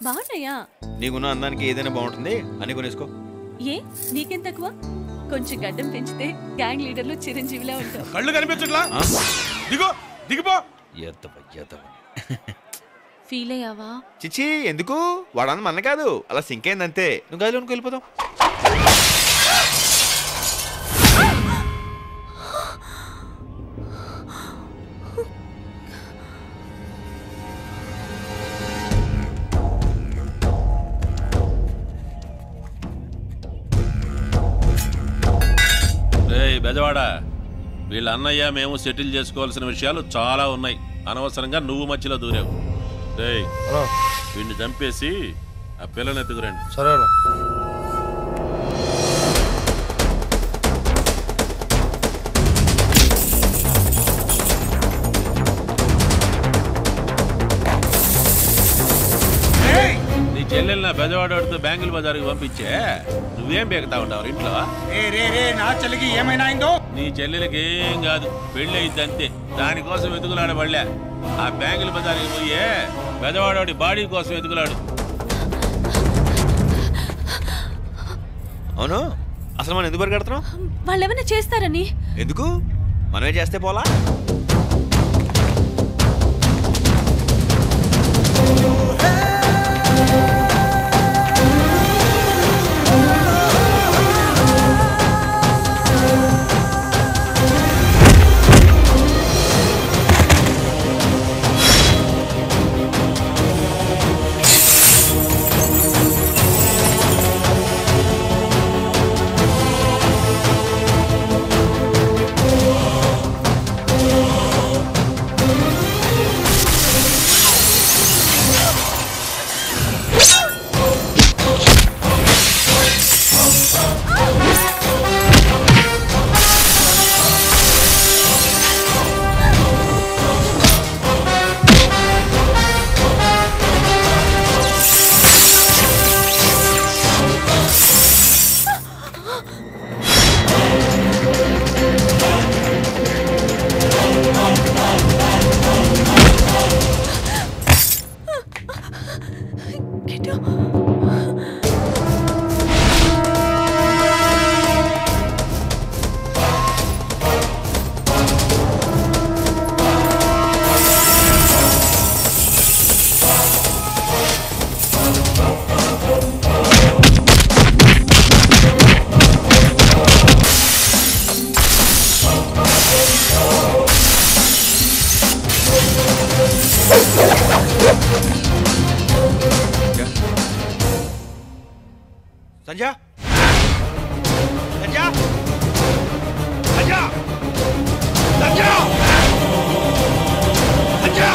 బాగున్నాయా? నీకున్న అందానికి ఏదైనా బాగుంటుంది అని కొనేసుకో. ఏ నీకేం తక్కువ? కొంచెం గడ్డం పెంచితే గ్యాంగ్ లీడర్లు చిరంజీవిలా ఉంటావు. కళ్ళు కనిపించట్లా? దిగో దిగిపో. ఫీల్ అయ్యావా? చిచ్చి ఎందుకు? వాడని మన కాదు, అలా సింక్ అయిందంతే. నువ్వు గదిలోనికి వెళ్ళిపోతావు. బెజవాడ, వీళ్ళ అన్నయ్య మేము సెటిల్ చేసుకోవాల్సిన విషయాలు చాలా ఉన్నాయి. అనవసరంగా నువ్వు మధ్యలో దూరావు. రేయ్, వీడిని చంపేసి ఆ పిల్లని ఎత్తుకురండి. సరే. నీ చెల్లెల్ని బెజవాడతో బ్యాంకుల బజార్కి పంపించే నువ్వేం బేగుతా ఉంటావు ఇంట్లో? నా చెల్లికి ఏమైనా అయిందో? నీ చెల్లెలకి ఏం కాదు, పెళ్లి అయింది అంతే. దానికోసం వెతుకులాడబడలే. ఆ బ్యాంకుల బజార్కి పోయే బెజవాడి బాడీ కోసం వెతుకులాడు. అవును, అసలు మనం ఎందుకు పరిగెడుతున్నాం? వాళ్ళు ఏమైనా చేస్తారని. ఎందుకు? మనమే చేస్తే పోలా? సంజా, సంజా, సంజా, సంజా, సంజా.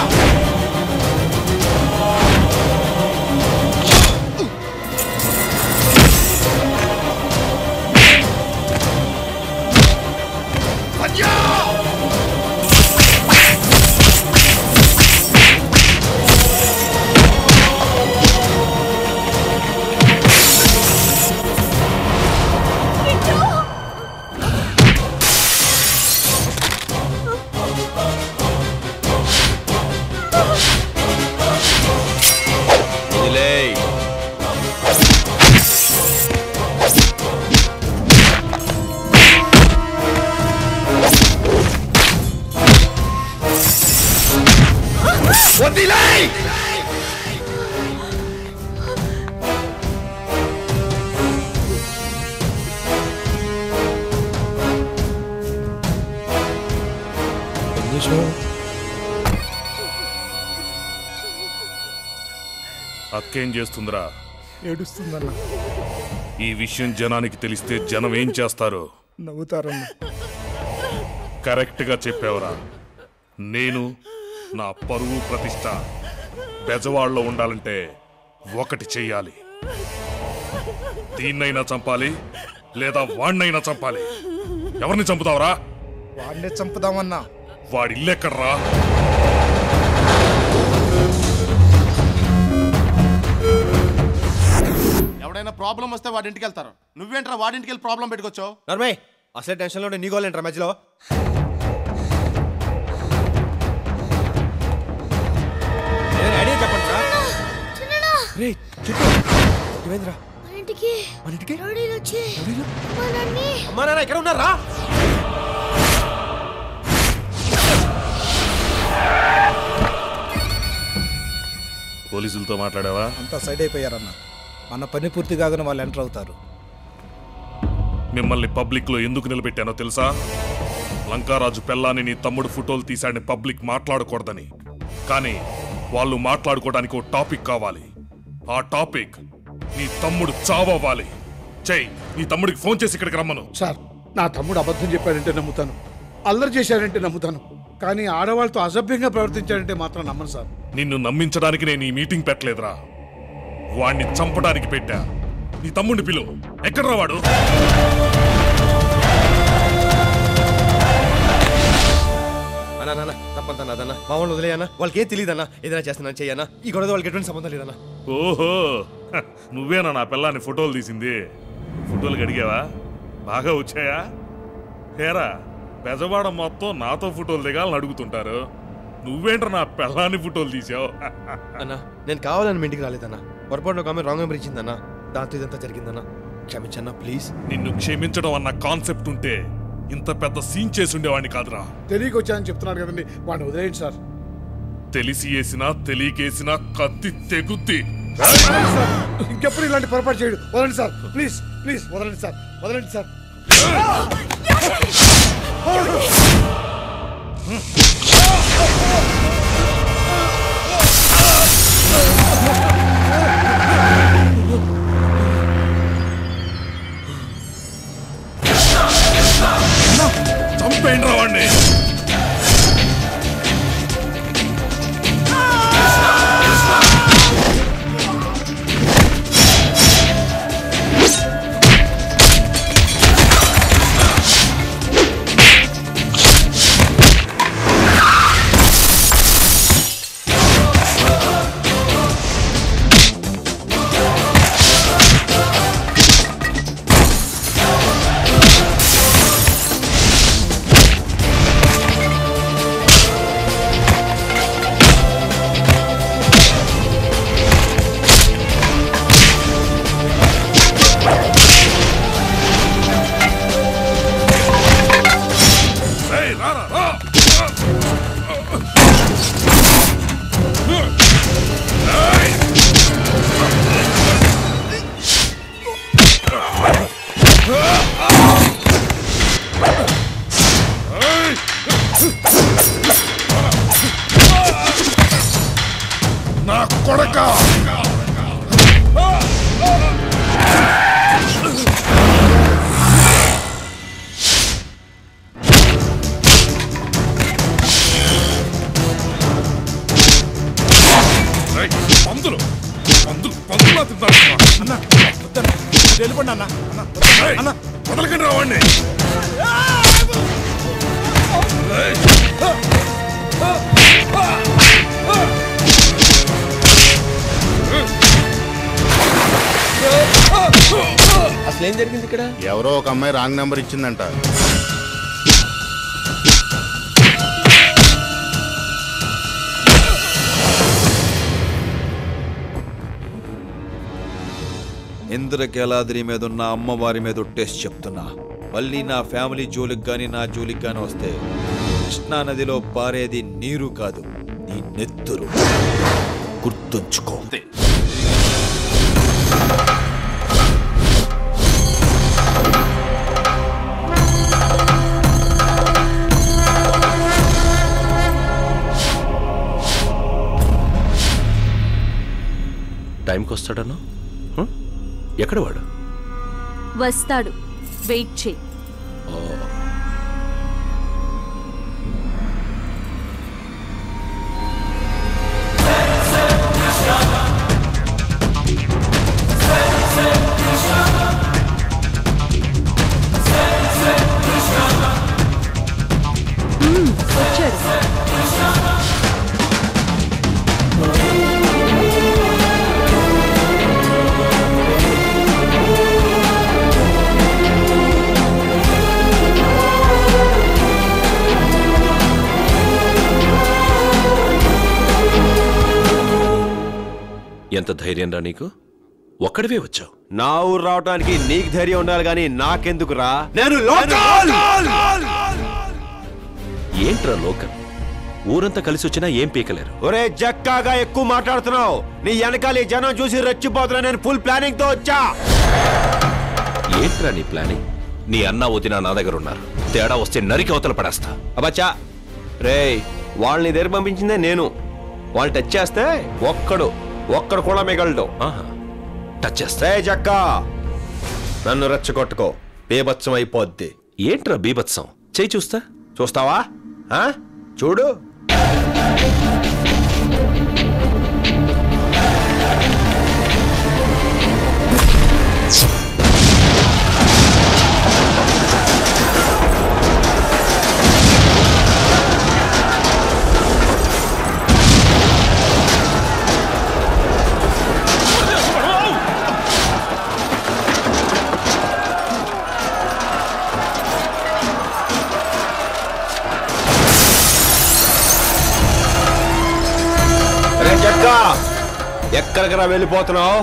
అక్కేం చేస్తుందిరా? ఏడుస్తుందన్నా. ఈ విషయం జనానికి తెలిస్తే జనం ఏం చేస్తారు? నవ్వుతారన్నా. కరెక్ట్గా చెప్పావురా. నేను నా పరువు ప్రతిష్ట బెజవాడలో ఉండాలంటే ఒకటి చెయ్యాలి. దీన్నైనా చంపాలి, లేదా వాణ్ణైనా చంపాలి. ఎవరిని చంపుతావురా? వాడినే చంపుదామన్నా. వాడి ఇల్లెక్కడ్రా? ఎవడైనా ప్రాబ్లం వస్తే వాడింటికి వెళ్తారు. నువ్వేంట్రా వాడింటికి వెళ్ళి ప్రాబ్లం పెట్టుకోవచ్చావు? నర్మయ్, అసలే టెన్షన్లో నీ గోలేంట్రా మధ్యలో? ఐడియా చెప్పండి సార్. రే చెప్పు ఏమైందిరా ఇంటికి మన ఇంటికి రౌడీలు వచ్చి మా నాన్ని అమ్మా నాన్న ఎక్కడ ఉన్నారా పోలీసులతో మాట్లాడావా? అంతా సైడ్ అయిపోయారన్న. మన పని పూర్తి కాగానే వాళ్ళు ఎంటర్ అవుతారు. మిమ్మల్ని పబ్లిక్ లో ఎందుకు నిలబెట్టానో తెలుసా? లంకారాజు పెళ్ళాన్ని నీ తమ్ముడు ఫోటోలు తీశాడని పబ్లిక్ మాట్లాడకూడదని. కానీ వాళ్ళు మాట్లాడుకోవడానికి ఓ టాపిక్ కావాలి. ఆ టాపిక్ నీ తమ్ముడు చావాలి. చెయ్, నీ తమ్ముడికి ఫోన్ చేసి ఇక్కడికి రమ్మను. సార్, నా తమ్ముడు అబద్ధం చెప్పాడంటే నమ్ముతాను, అల్లరి చేశాడంటే నమ్ముతాను, కానీ ఆడవాళ్ళతో అసభ్యంగా ప్రవర్తించాడంటే మాత్రం నమ్మను సార్. నిన్ను నమ్మించడానికి నేను ఈ మీటింగ్ పెట్టలేదురా, వాణ్ణి చంపడానికి పెట్టా. నీ తమ్ముడిని పిలువు. ఎక్కడ్రా వాడు? అన్నా తప్పంతా నాదన్నా, మా వాళ్ళు వదిలేయన్నా, వాళ్ళకి ఏం తెలియదన్నా, ఏదైనా చేస్తున్నా చెయ్యన్నా, ఈ గొడవ వాళ్ళకి ఎటువంటి సంబంధం లేదన్నా. ఓహో, నువ్వేనా నా పిల్లాన్ని ఫోటోలు తీసింది? ఫోటోలు అడిగావా? బాగా వచ్చాయా? హేరా, బెజవాడ మొత్తం నాతో ఫోటోలు దిగాలని అడుగుతుంటారు. నువ్వేంట్రా నా పిల్లాన్ని ఫోటోలు తీసావు? అన్నా, నేను కావాలని మీ ఇంటికి రాలేదన్నా, పొరపాటున ఒక ఆమె రాంగ్ నెంబర్ ఇచ్చిందన్నా, దాంతో ఇదంతా జరిగిందన్నా, క్షమించన్నా ప్లీజ్. నిన్ను క్షమించడం అన్న కాన్సెప్ట్ ఉంటే ఇంత పెద్ద సీన్ చేసి ఉండేవాడిని కాదురా. తెలియకొచ్చానని చెప్తున్నాడు కదండి, వాడిని వదిలేయండి సార్. తెలిసి వేసినా తెలియకేసినా కత్తి తెగుద్ది. ఇంకెప్పుడు ఇలాంటి పొరపాటు చేయడు. వదలండి సార్, ప్లీజ్ ప్లీజ్ వదలండి సార్, వదలండి సార్. చంపేయండి వాడిని. నా కొడక పందులు పందులు పందులా తింటారు. అన్న వెళ్ళిపోండి అన్న. అన్న వదలకండి రావండి. అసలు ఏం జరిగింది ఇక్కడ? ఎవరో ఒక అమ్మాయి రాంగ్ నెంబర్ ఇచ్చిందంట. ఇంద్రకేలాద్రి మీద ఉన్న అమ్మవారి మీద ఒట్టేసి చెప్తున్నా, మళ్ళీ నా ఫ్యామిలీ జోలికి కానీ నా జోలికి కానీ వస్తే కృష్ణా నదిలో పారేది నీరు కాదు, నీ నెత్తురు. గుర్తుంచుకో. టైంకి వస్తాడన్నా? ఎక్కడ వాడు? వస్తాడు, వెయిట్ చేయి. వచ్చాడు. ఎంత ధైర్యం రా నీకు? ఒక్కడివే వచ్చావు. నా ఊరు రావడానికి నీకు ధైర్యం ఉండాలి కానీ నాకెందుకురా? నేను ఏంట్రా లోకల్? ఊరంతా కలిసి వచ్చినా ఏం పీకలేరు. ఒరే జక్కాగా ఎక్కువ మాట్లాడుతున్నావు. నీ వెనకాల జనం చూసి రెచ్చిపోతున్నా. నేను ఫుల్ ప్లానింగ్ తో వచ్చా. ఏంట్రా నీ ప్లానింగ్? నీ అన్న వదిన నా దగ్గర ఉన్నారు. తేడా వస్తే నరికి అవతల పడేస్తా. అబ్బచ్చా రే, వాళ్ళని దగ్గర పంపించిందే నేను. వాళ్ళు టచ్ చేస్తే ఒక్కడు కూడా మిగలడు. టచ్ చేస్తే జక్కా నన్ను రెచ్చగొట్టుకో, బీభత్సం అయిపోద్ది. ఏంట్రా బీభత్సం? చేయి చూస్తా. చూస్తావా? చూడు. ఎక్కడికరా వెళ్ళిపోతున్నావు?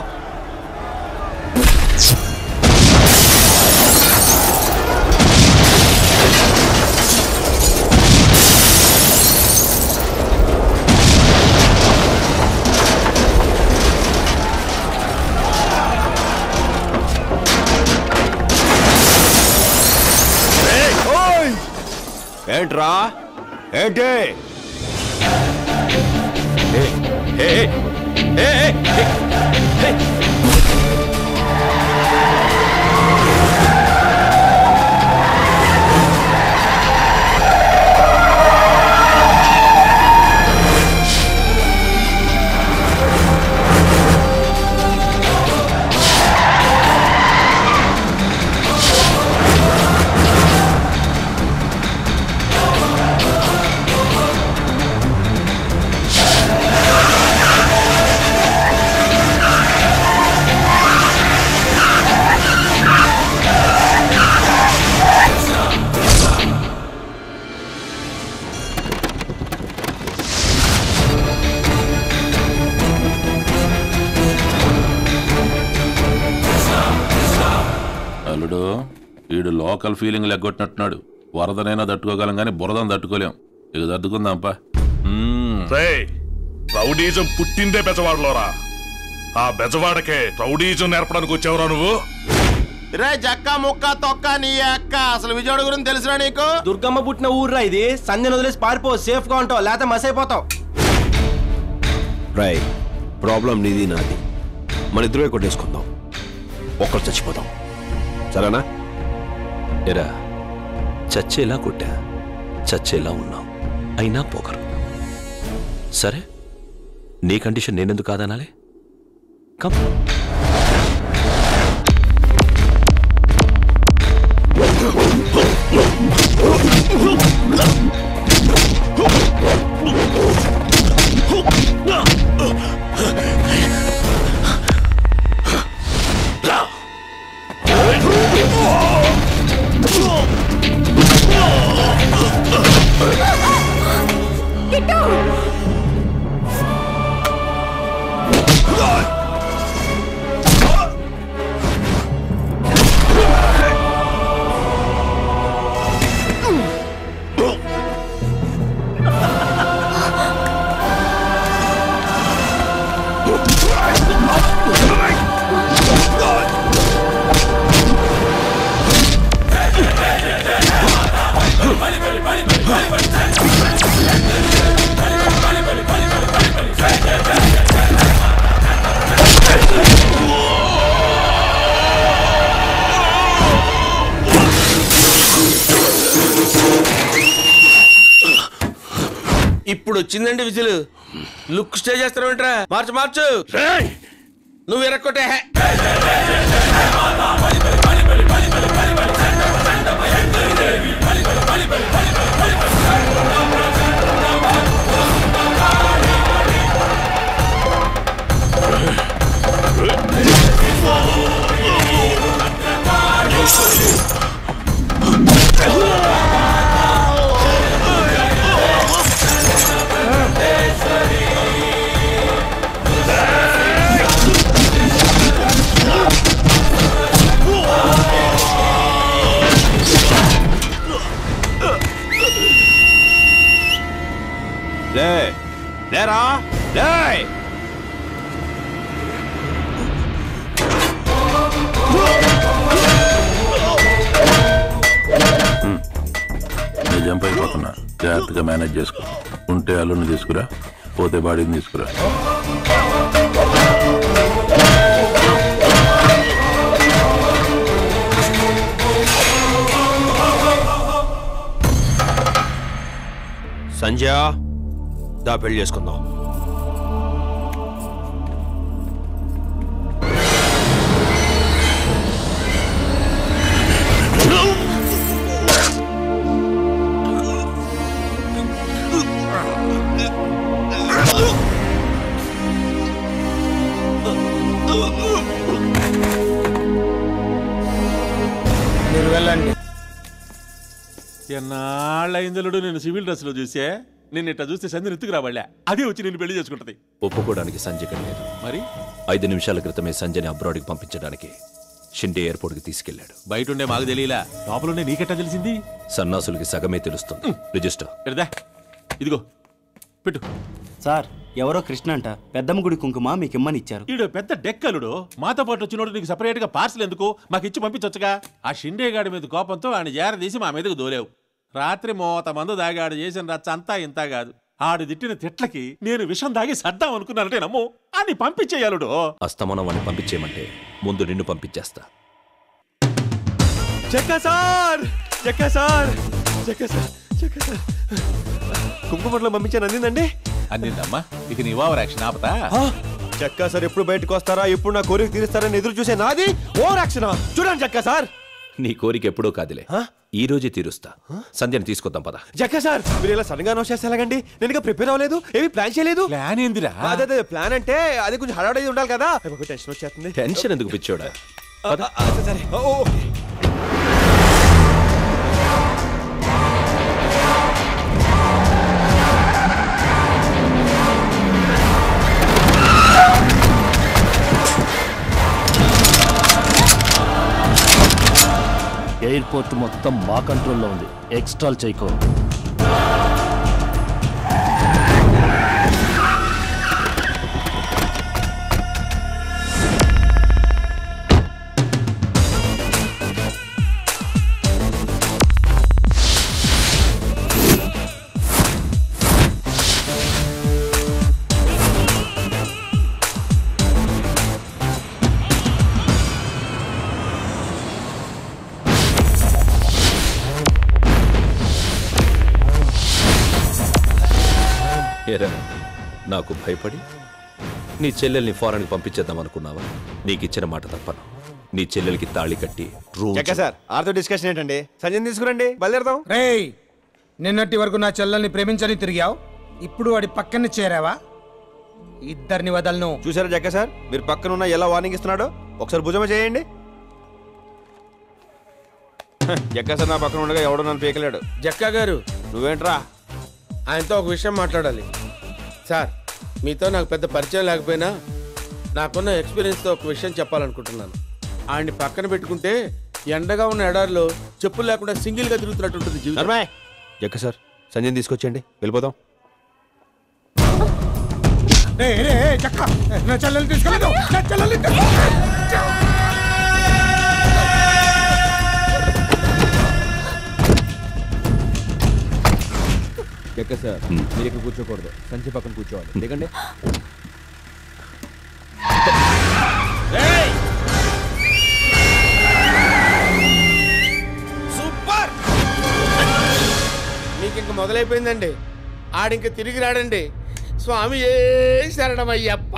ఏంట్రా? ఏంటి? వీడు లోకల్ ఫీలింగ్ లెగ్గొట్టినట్టున్నాడు. వరదనైనా తట్టుకోగలం కానీ బురదను తట్టుకోలేం. ఇక తట్టుకుందాంపా. రౌడీజం పుట్టిందే బెజవాడలోరా. ఆ బెజవాడకే రౌడీజం నేర్పడానికి వచ్చావురా నువ్వు? రే జక్క ముక్క తొక్క నీ అక్క అసలు విజయవాడ గురించి తెలుసురా నీకు? దుర్గమ్మ పుట్టిన ఊర్రా ఇది. సంధ్యను వదిలేసి పారిపో, సేఫ్ గా ఉంటావు, లేకపోతే మస్ అయిపోతావు. రై, ప్రాబ్లం నీది నాది. మన ఇద్దరే కొట్టేసుకుందాం, ఒక్కరు చచ్చిపోతాం. సరేనా? ఎరా, చచ్చేలా కొట్టా, చచ్చేలా ఉన్నావు, అయినా పోకరు. సరే, నీ కండిషన్ నేనెందుకు కాదనాలి? కమ్. ఇప్పుడు వచ్చిందండి విజిల్. లుక్ స్టే చేస్తారా? మార్చు నువ్వు ఎరక్కొట్టే. తీసుకున్నా, జాగ్రత్తగా మేనేజ్ చేసుకో. ఉంటే అల్లుని తీసుకురా, పోతే బాడీని తీసుకురా. సంజయ్ దా పెళ్లి చేసుకుందాం. మీరు వెళ్ళండి. ఎన్నాళ్ళైందలుడు నేను సివిల్ డ్రెస్ లో చూసే, నేను ఇట్లా చూస్తే సంధ్యను ఎత్తుకు రావాళ్ళా, అదే వచ్చి నేను పెళ్లి చేసుకుంటది. ఒప్పుకోవడానికి సంజయ్ లేదు. మరి 5 నిమిషాల క్రితమే సంజయ్ని అబ్రాడ్కి పంపించడానికి షిండే ఎయిర్పోర్ట్కి తీసుకెళ్లాడు. బయట ఉండే మాకు తెలియలా, లోపలుండే నీకెట్టా తెలిసింది? సన్నాసులకి సగమే తెలుస్తుంది. రిజిస్టర్ ఎడదా, ఇదిగో పెట్టు. సార్, ఎవరో కృష్ణ అంట పెద్దమ్మ గుడి కుంకుమ మీకు ఇమ్మని ఇచ్చారు. ఈడు పెద్ద డెక్కలుడు, మాతో పాటు వచ్చినోడు నీకు సపరేట్ గా పార్సల్ ఎందుకు, మాకు ఇచ్చి పంపించొచ్చుగా. ఆ షిండే గాడి మీద కోపంతో ఆయన జారదీసి మా మీదకు దోలేవు. రాత్రి 30 మంది దాగాడు చేసిన రచ్చ అంతా ఇంత కాదు. ఆడు తిట్టిన తిట్లకి నేను విషం దాగి సర్దాం అనుకున్నానంటే నమ్ము, అని పంపించేయాలుడు. అస్తమనం అని పంపించేయమంటే ముందు నిన్ను పంపించేస్తా. కుంకుమట్లో పంపించాను, అందిందండి. అందిందమ్మా, ఇక నీ ఓవర్ యాక్షన్ ఆపతా. చక్కా సార్ ఎప్పుడు బయటకు వస్తారా, ఎప్పుడు నా కోరిక తీరుస్తారని ఎదురు చూసే నాది ఓవర్ యాక్షన్. చూడండి చక్కా సార్, నీ కోరిక ఎప్పుడో కాదులే, ఈ రోజే తీరుస్తా. సంధ్యని తీసుకొద్దాం పద. చక్కా సార్, మీరు ఇలా సడన్ గా అనౌన్స్ చేస్తే ఎలాగండి? నేను ఇంకా ప్రిపేర్ అవ్వలేదు, ఏమి ప్లాన్ చేయలేదు. ప్లాన్ ఏందిరా? అదే ప్లాన్ అంటే అది కొంచెం హడావుడి ఉండాలి కదా. టెన్షన్ వచ్చేస్తుంది. టెన్షన్ ఎందుకు పిచ్చోడా? సరే ఓకే. ఎయిర్పోర్ట్ మొత్తం మా కంట్రోల్లో ఉంది, ఎక్స్ట్రాల్ చేయకో. ఏరా, నాకు భయపడి నీ చెల్లెల్ని ఫారెన్కి పంపించేద్దాం అనుకున్నావా? నీకిచ్చిన మాట తప్పను. నీ చెల్లెలకి తాళి కట్టి సార్ ఆర్తో డిస్కషన్ ఏంటండి? సంజయ్ తీసుకురండి, బయలుదేరదాం. రేయ్, నిన్నటి వరకు నా చెల్లెల్ని ప్రేమించని తిరిగావు, ఇప్పుడు వాడి పక్కన చేరావా? ఇద్దరిని వదలను. చూసారా జక్క సార్, మీరు పక్కన ఉన్న ఎలా వార్నింగ్ ఇస్తున్నాడో? ఒకసారి భుజమ చేయండి. జక్క సార్ నా పక్కన ఉండగా ఎవడో నన్ను పీకలేడు. జక్కా గారు, నువ్వేంట్రా? ఆయనతో ఒక విషయం మాట్లాడాలి. సార్, మీతో నాకు పెద్ద పరిచయం లేకపోయినా నాకున్న ఎక్స్పీరియన్స్తో ఒక విషయం చెప్పాలనుకుంటున్నాను. ఆయన్ని పక్కన పెట్టుకుంటే ఎండగా ఉన్న ఎడారిలో చెప్పులు లేకుండా సింగిల్గా తిరుగుతున్నట్టు ఉంటుంది జీవితం. జక్క సార్, సంజయ్ తీసుకొచ్చేయండి, వెళ్ళిపోదాం. నా చెల్లెలు తీసుకెళ్ళదు, నా చెల్లెలు జక్క సార్, మీరు ఇక్కడ కూర్చోకూడదు, సంచి పక్కన కూర్చోవాలి. లేకండి. సూపర్, మీకు ఇంక మొదలైపోయిందండి. ఆడింక తిరిగి రాడండి. స్వామి ఏ శరణమయ్యప్ప.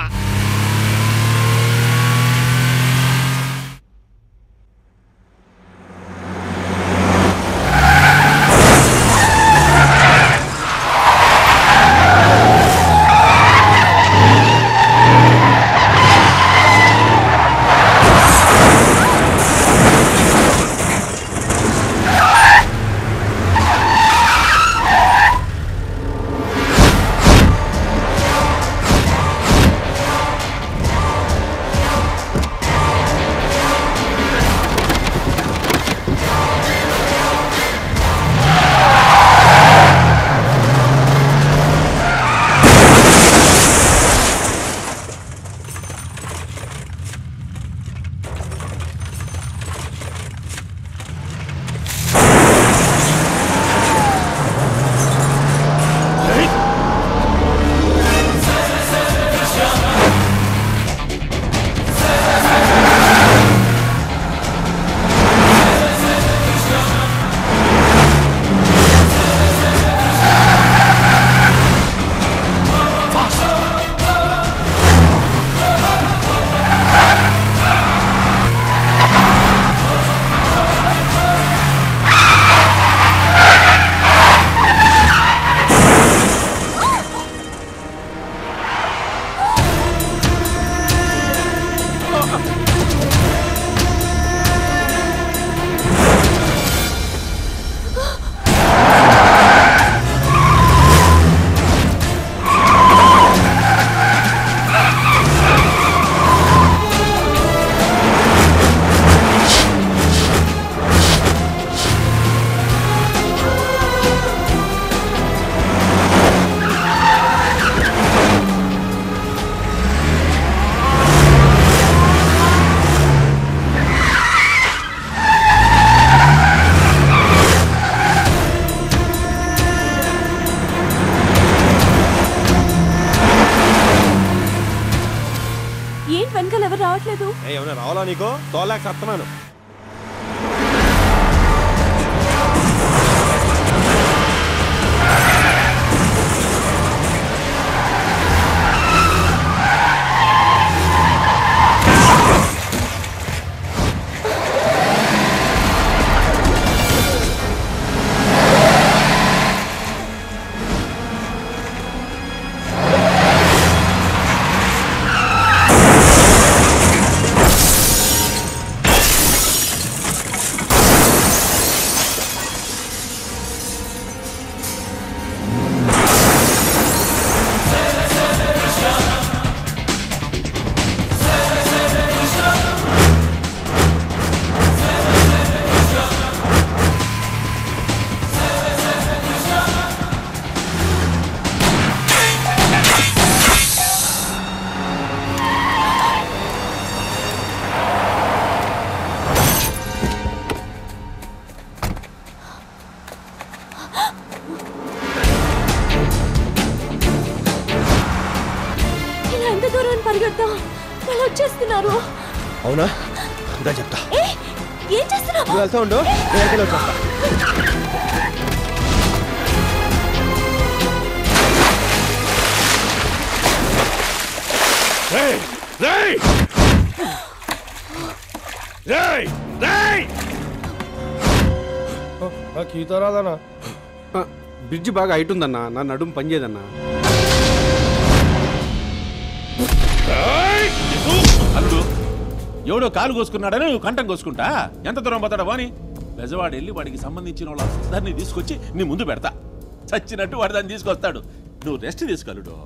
ఏమన్నా రావాలా నీకో తోలేక సత్తనాను. అవునా దా చెప్తా. ఏం చేస్తున్నావు? నువ్వు వెళ్తా ఉండు, నేను వచ్చేస్తా. ఈత రాదన్నా. బ్రిడ్జ్ బాగా హైట్ ఉందన్నా, నా నడుము పనిచేయదన్నా. అల్లుడు ఎవడో కాలు కోసుకున్నాడని నువ్వు కంఠం కోసుకుంటా? ఎంత దూరం పోతాడా వాని? బెజవాడు వెళ్ళి వాడికి సంబంధించిన వాళ్ళందరినీ తీసుకొచ్చి నీ ముందు పెడతా. చచ్చినట్టు వాడు దాన్ని తీసుకొస్తాడు. నువ్వు రెస్ట్ తీసుకోలుడు.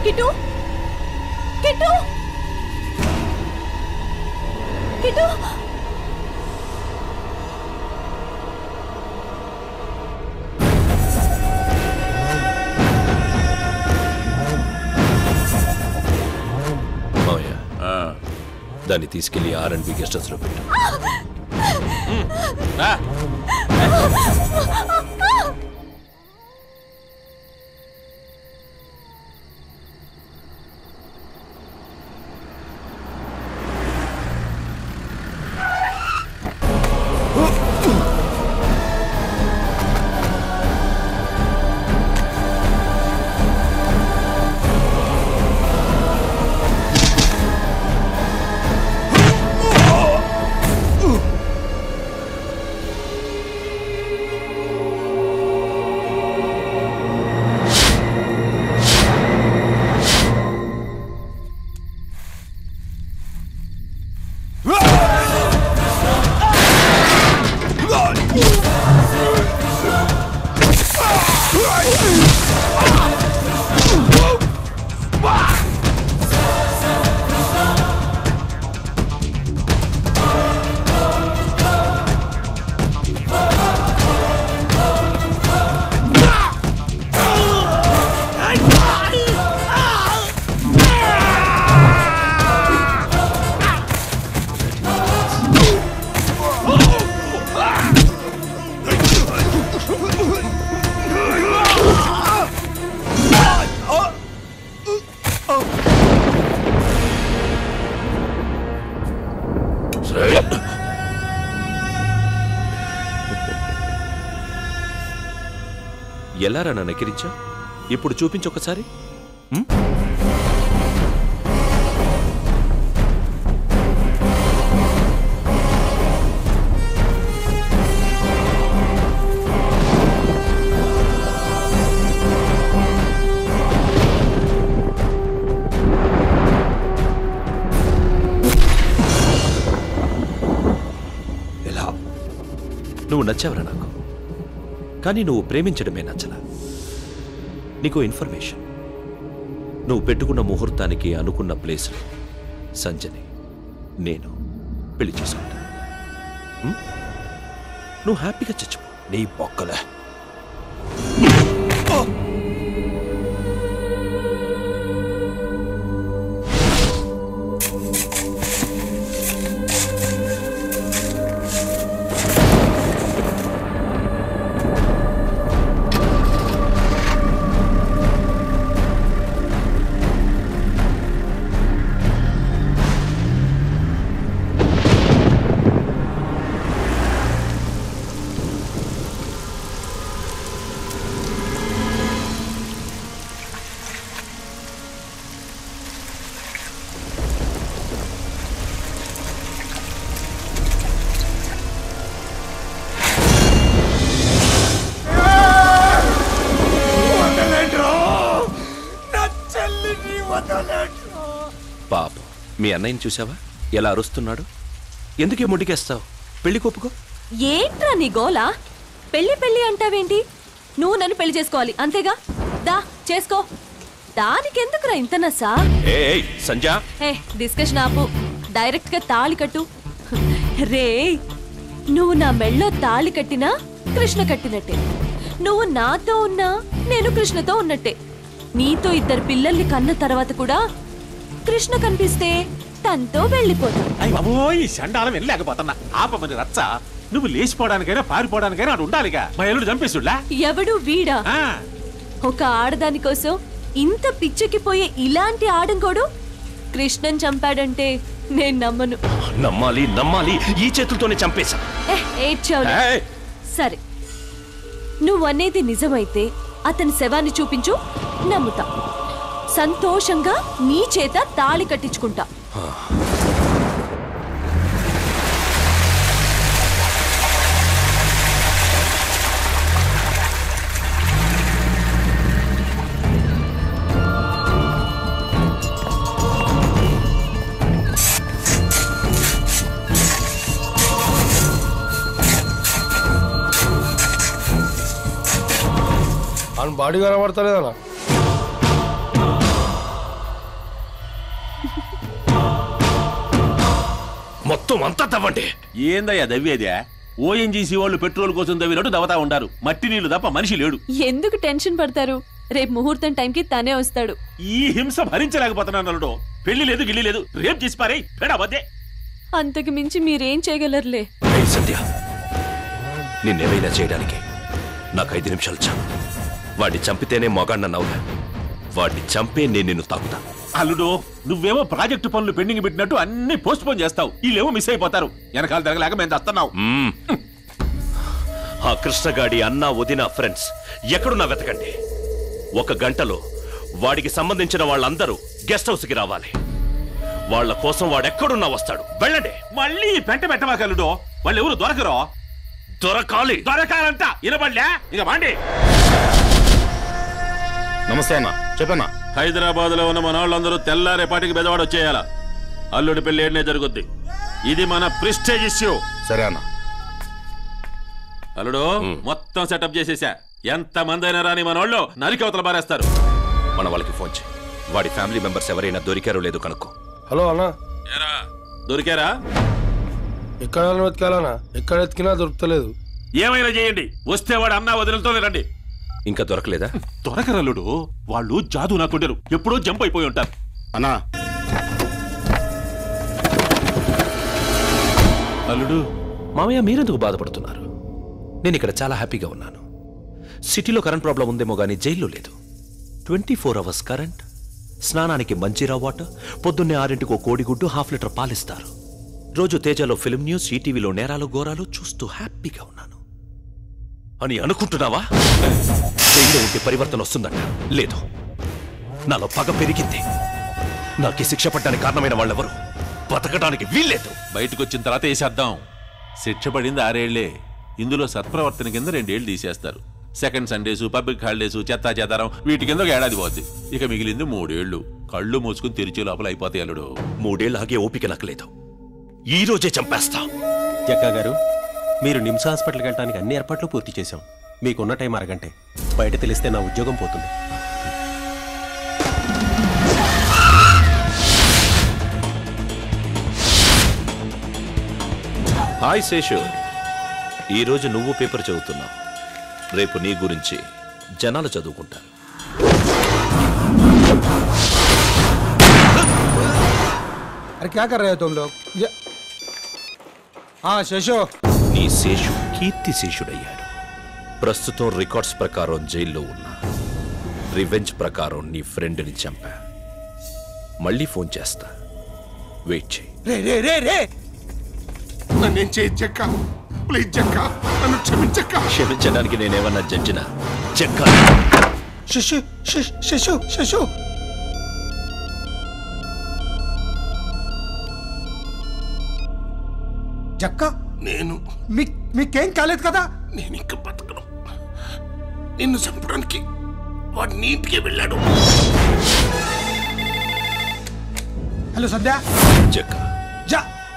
కిట్టు కిట్టు కిట్టు మావయ్య దాన్ని తీసుకెళ్లి R&B గెస్ట్ హౌస్ లో పెట్టు. ఎలారా నన్ను ఎక్కిరించా? ఇప్పుడు చూపించొకసారి. నువ్వు నచ్చావురా నాకు, కానీ నువ్వు ప్రేమించడమే నచ్చలా. నీకు ఇన్ఫర్మేషన్, నువ్వు పెట్టుకున్న ముహూర్తానికి అనుకున్న ప్లేస్లో సంజని నేను పెళ్లి చేసుకుంటా. నువ్వు హ్యాపీగా చచ్చిపో. నీ బొక్కలే. పాపం మీ అన్నయ్యని చూసావా ఎలా అరుస్తున్నాడు? ఎందుకే ముడికేస్తావు? పెళ్లి కొప్పుకో. ఏంట్రా నీ గోలా? పెళ్లి పెళ్లి అంటావేంటి? నువ్వు నన్ను పెళ్లి చేసుకోవాలి అంతేగా? దా చేసుకో. దానికెందుకురా ఇంత నసా? సంజా, డిస్కషన్ ఆపు. డైరెక్ట్ గా తాళి కట్టు. రే, నువ్వు నా మెళ్ళో తాళి కట్టినా కృష్ణ కట్టినట్టే. నువ్వు నాతో ఉన్నా నేను కృష్ణతో ఉన్నట్టే. నీతో 2 పిల్లల్ని కన్న తర్వాత కూడా కృష్ణ కనిపిస్తే తనతో వెళ్ళిపోతా. అయ్యో సండాలం వెళ్ళలేకపోతున్నా. ఆపమని రచ్చ. నువ్వు లేచిపోవడానికైనా పారిపోవడానికైనా అటు ఉండాలిగా. మా ఎల్లుడు చంపేస్తుడా? ఎవడు వీడా? ఒక ఆడదాని కోసం ఇంత పిచ్చెక్కిపోయే ఇలాంటి ఆడంకోడు కృష్ణన్ చంపాడంటే నేను నమ్మను. నమ్మాలి నమ్మాలి. ఈ చేతులతోనే చంపేశా. సరే, నువ్వనేది నిజమైతే అతని శవాన్ని చూపించు, నమ్ముతా. సంతోషంగా నీ చేత తాళి కట్టించుకుంటా. బాడీ కనబడతలేదన్నా. మొత్తం అంతా తవ్వండి. ఏందయ్యా దవ్వేదే? ఓఎన్జీసీ వాళ్ళు పెట్రోల్ కోసం దవ్వినట్టు దవతా ఉంటారు. మట్టి నీళ్లు తప్ప మనిషి లేడు. ఎందుకు టెన్షన్ పడతారు? రేపు ముహూర్తం టైంకి తనే వస్తాడు. ఈ హింస భరించలేకపోతున్నాను అల్లుడు. పెళ్లి లేదు గిల్లి లేదు, రేపు చేసి పారే పెడబద్దే. అంతకు మించి మీరేం చేయగలరులే. సత్య, నిన్నేమైనా చేయడానికి నాకు 5 నిమిషాలు చాలు. వాడిని చంపితేనే మొగాడినన్నావుగా, వాడిని చంపే నేను నిన్ను తాకుతా. అల్లుడు, నువ్వేమో ప్రాజెక్టు పనులు పెండింగ్ పెట్టినట్టు అన్ని పోస్ట్ పోన్ చేస్తావు. వీళ్ళేమో మిస్ అయిపోతారు. వెనకాల తిరగలేక మేము తెస్తున్నావు. ఆ కృష్ణగాడి అన్న వదిన ఫ్రెండ్స్ ఎక్కడున్నా వెతకండి. 1 గంటలో వాడికి సంబంధించిన వాళ్ళందరూ గెస్ట్ హౌస్ కి రావాలి. వాళ్ళ కోసం వాడెక్కడున్నా వస్తాడు. వెళ్ళండి. మళ్ళీ పెంట పెట్టమాకల్లుడు. వాళ్ళు ఎవరు దొరకరో. దొరకాలి. దొరకాలంట. ఇనబడలే ఇక మాండి. నమస్తే అన్న, చెప్పన్నా. హైదరాబాద్ లో ఉన్న మన వాళ్ళందరూ తెల్లారేపాటికి బెదవాడ వచ్చేయాల. అల్లుడి పెళ్లి ఏడనే జరుగుద్ది. ఇది మన ప్రెస్టేజ్ ఇష్యూ. సరే అన్న. అల్లుడు, మొత్తం సెటప్ చేసేసా. ఎంత మంది అయినా రాని మన వాళ్ళు నరికవతల బారేస్తారు. మన వాళ్ళకి ఫోన్ చేయి. వాడి ఫ్యామిలీ మెంబర్స్ ఎవరైనా దొరికారో లేదో కనుక్కో. హలో అన్నా. దొరికారా? ఎక్కడ వెతకాలన్నా? ఎక్కడ ఎతికినా దొరుకుతలేదు. ఏమైనా చేయండి. వస్తే వాడు అన్నా వదినలతోనే రండి. ఇంకా దొరకలేదా? దొరకరల్లుడు. వాళ్ళు జాదు నాకుంటారు. ఎప్పుడో జంప్ అయిపోయి ఉంటారు. అన్నా. అల్లుడు, మామయ్య మీరెందుకు బాధపడుతున్నారు? నేను ఇక్కడ చాలా హ్యాపీగా ఉన్నాను. సిటీలో కరెంట్ ప్రాబ్లం ఉందేమో కానీ జైల్లో లేదు. 24 అవర్స్ కరెంట్, స్నానానికి మంచిరా వాటర్, పొద్దున్నే 6ంటికి కోడిగుడ్డు, 1/2 లీటర్ పాలిస్తారు. రోజు తేజలో ఫిల్మ్ న్యూస్, ఈటీవీలో నేరాలు ఘోరాలు చూస్తూ హ్యాపీగా ఉన్నాను. అని అనుకుంటున్నావా? జైల్లో ఉంటే పరివర్తన వస్తుందంట. లేదు, నాలో పగ పెరిగింది. నాకు శిక్ష పడ్డానికి కారణమైన వాళ్ళెవరు బతకడానికి వీల్లేదు. బయటకు వచ్చిన తర్వాత వేసేద్దాం. శిక్ష పడింది 6 ఏళ్లే. ఇందులో సత్ప్రవర్తన కింద 2 ఏళ్ళు తీసేస్తారు. సెకండ్ సండేస్, పబ్లిక్ హాలిడేస్, చెత్తా చెదారం వీటి కింద 1 ఏడాది పోద్ది. ఇక మిగిలింది 3 ఏళ్ళు. కళ్ళు మూసుకుని తెరిచే లోపల అయిపోతాయి అల్లుడు. 3 ఏళ్ళు ఆగే ఓపిక నాకు లేదు. ఈ రోజే చంపేస్తా. జక్కా గారు, మీరు నిమ్స్ హాస్పిటల్కి వెళ్ళడానికి అన్ని ఏర్పాట్లు పూర్తి చేశాం. మీకున్న టైం 1 గంటే. బయట తెలిస్తే నా ఉద్యోగం పోతుంది. హాయ్ శేషు, ఈరోజు నువ్వు పేపర్ చదువుతున్నావు. రేపు నీ గురించి జనాలు చదువుకుంటారు. अरे क्या कर रहे हो तुम लोग? हाँ శేషు. నీ శేషు కీర్తి శేషుడయ్యాడు. ప్రస్తుతం రికార్డ్స్ ప్రకారం జైల్లో ఉన్నా. రివెంజ్ ప్రకారం నీ ఫ్రెండ్ని చంపా. మళ్ళీ ఫోన్ చేస్తా, వెయిట్ చేయి. రే రే రే రే నన్నేం చేయచ్చక్క, ప్లీజ్ చెక్క, నన్ను క్షమించక్క. క్షమించడానికి నేనేమన్నా జడ్జినా? చెక్క. శశు శశు శశు జక్క, నేను మీకేం కాలేదు కదా? నేను ఇంకా బతకను. నిన్ను చంపడానికి వాడు నీటికి వెళ్ళాడు. హలో సంధ్య. చెక్క,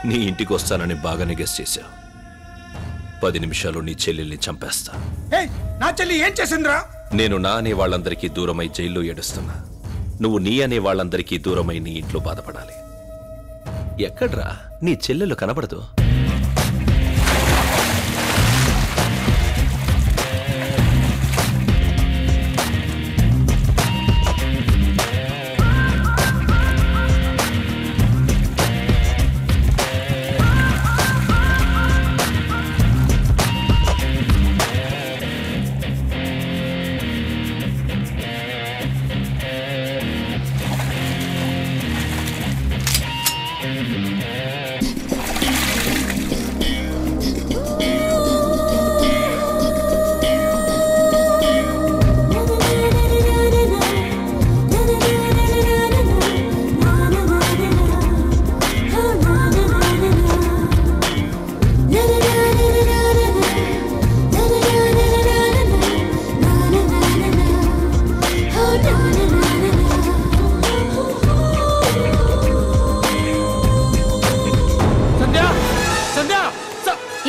నీ ఇంటికి వస్తానని బాగానే గెస్ చేశావు. 10 నిమిషాలు నీ చెల్లెల్ని చంపేస్తా. నా చెల్లి ఏం చేసిందిరా? నేను నా అనే వాళ్ళందరికీ దూరమై జైల్లో ఏడుస్తున్నా. నువ్వు నీ అనే వాళ్ళందరికీ దూరమై నీ ఇంట్లో బాధపడాలి. ఎక్కడ్రా నీ చెల్లెలు కనబడదు?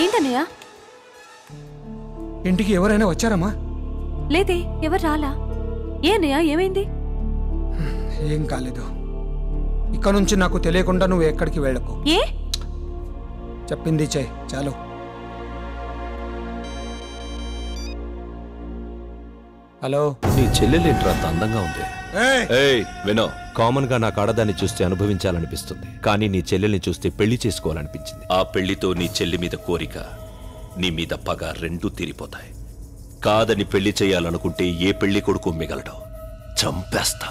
ఏంటన్నయ్య? ఇంటికి ఎవరైనా వచ్చారమ్మా? లేదే, ఎవరు రాలా. ఏనయ్య, ఏమైంది? ఏం కాలేదు. ఇక నుంచి నాకు తెలియకుండా నువ్వు ఎక్కడికి వెళ్ళకు. ఏ? చెప్పింది చెయ్, చాలు. హలో, నీ చెల్లెలేంట్రా అంత అందంగా ఉంది? ఏయ్ వినో, కామన్ గా నాకు ఆడదాన్ని చూస్తే అనుభవించాలనిపిస్తుంది, కానీ నీ చెల్లెల్ని చూస్తే పెళ్లి చేసుకోవాలనిపించింది. ఆ పెళ్లితో నీ చెల్లి మీద కోరిక, నీ మీద పగ రెండూ తీరిపోతాయి. కాదని పెళ్లి చేయాలనుకుంటే ఏ పెళ్లి కొడుకు మిగలడు. చంపేస్తా.